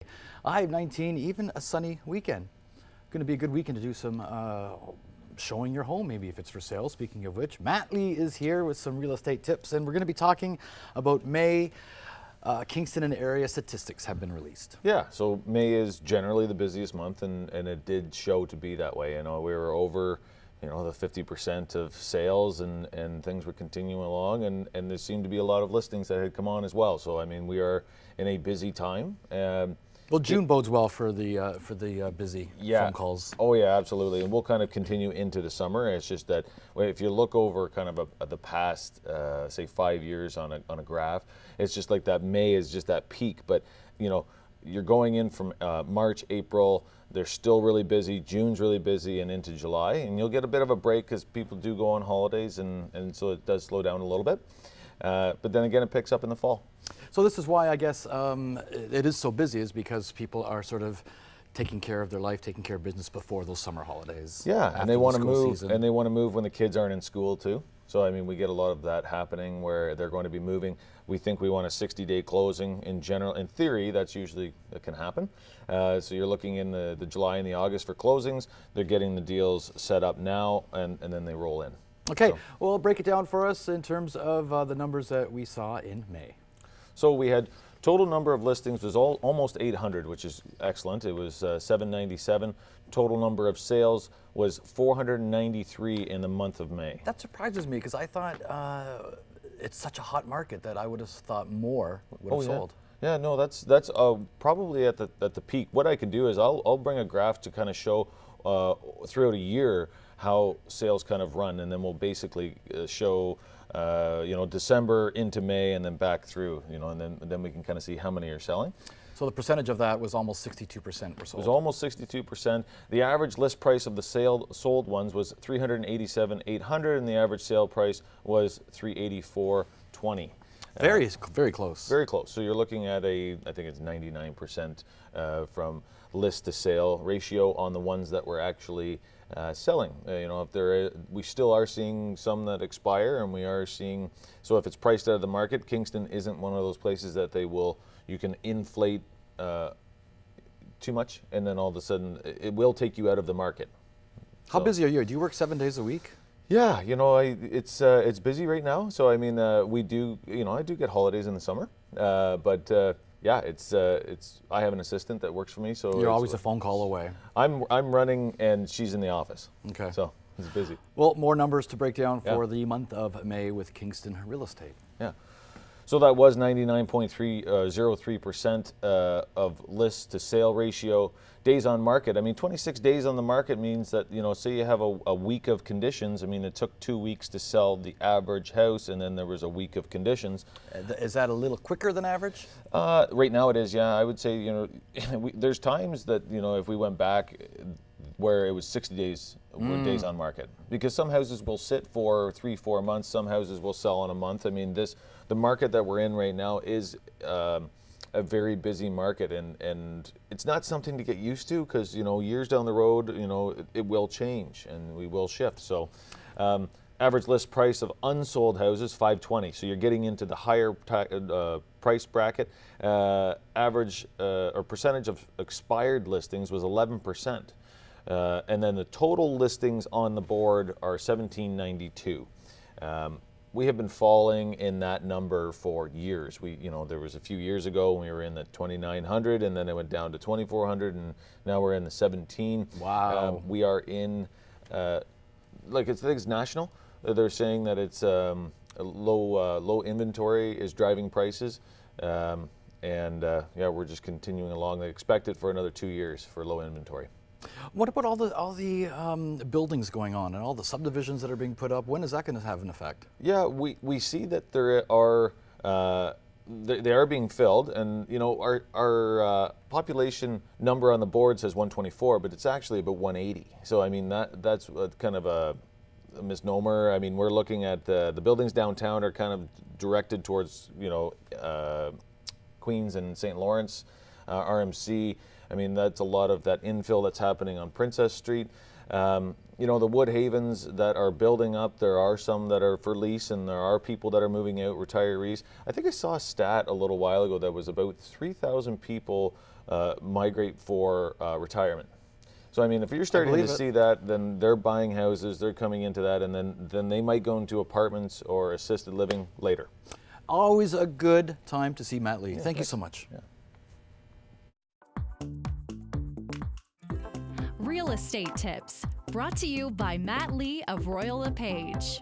A high of 19, even a sunny weekend. Going to be a good weekend to do some showing your home, maybe if it's for sale. Speaking of which, Matt Lee is here with some real estate tips, and we're going to be talking about May. Kingston and area statistics have been released. Yeah, so May is generally the busiest month, and it did show to be that way. We were over, the 50% of sales, and things were continuing along, and there seemed to be a lot of listings that had come on as well. So, we are in a busy time. Well, June bodes well for the busy phone calls. Oh yeah, absolutely, and we'll kind of continue into the summer. It's just that if you look over kind of the past, say 5 years on a graph, it's just like that May is just that peak. But you're going in from March, April. They're still really busy. June's really busy, and into July, and you'll get a bit of a break because people do go on holidays, and so it does slow down a little bit. But then again, it picks up in the fall. So this is why I guess it is so busy, is because people are sort of taking care of their life, taking care of business before those summer holidays. Yeah, and they want to move, season. and they want to move when the kids aren't in school too. So we get a lot of that happening where they're going to be moving. We think we want a 60-day closing in general. In theory, that's usually that can happen. So you're looking in the July and the August for closings. They're getting the deals set up now, and then they roll in. Okay, well, break it down for us in terms of the numbers that we saw in May. So we had total number of listings was almost 800, which is excellent. It was 797. Total number of sales was 493 in the month of May. That surprises me because I thought it's such a hot market that I would have thought more would have sold. Yeah, no, that's probably at the peak. What I can do is I'll bring a graph to kind of show throughout a year how sales kind of run, and then we'll basically show December into May and then back through, and then we can kind of see how many are selling. So the percentage of that was almost 62% were sold. It was almost 62%. The average list price of the sold ones was $387,800, and the average sale price was $384,20. Very close. Very close. So you're looking at I think it's 99% from list to sale ratio on the ones that were actually selling. We still are seeing some that expire, and we are seeing. So if it's priced out of the market, Kingston isn't one of those places that you can inflate too much, and then all of a sudden it will take you out of the market. How busy are you? Do you work 7 days a week? Yeah, it's busy right now. So we do, I do get holidays in the summer, but yeah, it's I have an assistant that works for me, so you're always a phone call away. I'm running, and she's in the office. Okay, so it's busy. Well, more numbers to break down for the month of May with Kingston Real Estate. Yeah. So that was 99.03% of list to sale ratio. Days on market. 26 days on the market means that, say you have a week of conditions. It took 2 weeks to sell the average house, and then there was a week of conditions. Is that a little quicker than average? Right now it is, yeah. I would say, there's times that, if we went back where it was 60 days days on market, because some houses will sit for 3-4 months, some houses will sell in a month. The market that we're in right now is a very busy market, and it's not something to get used to, because years down the road, it will change and we will shift. So average list price of unsold houses, $520. So you're getting into the higher price bracket. Average or percentage of expired listings was 11%. And then the total listings on the board are 1792. We have been falling in that number for years. There was a few years ago when we were in the 2,900, and then it went down to 2,400, and now we're in the 17. Wow. We are in, I think it's national. They're saying that it's low inventory is driving prices, and we're just continuing along. They expect it for another 2 years for low inventory. What about all the buildings going on and all the subdivisions that are being put up? When is that going to have an effect? Yeah, we see that there are they are being filled, and our population number on the board says 124, but it's actually about 180. So that's kind of a misnomer. We're looking at the buildings downtown are kind of directed towards Queens and St. Lawrence, RMC. That's a lot of that infill that's happening on Princess Street. you know, the Wood Havens that are building up, there are some that are for lease, and there are people that are moving out, retirees. I think I saw a stat a little while ago that was about 3,000 people migrate for retirement. So I mean, if you're starting to see that, then they're buying houses, they're coming into that, and then they might go into apartments or assisted living later. Always a good time to see Matt Lee. Thank you so much. Yeah. Real Estate Tips, brought to you by Matt Lee of Royal LePage.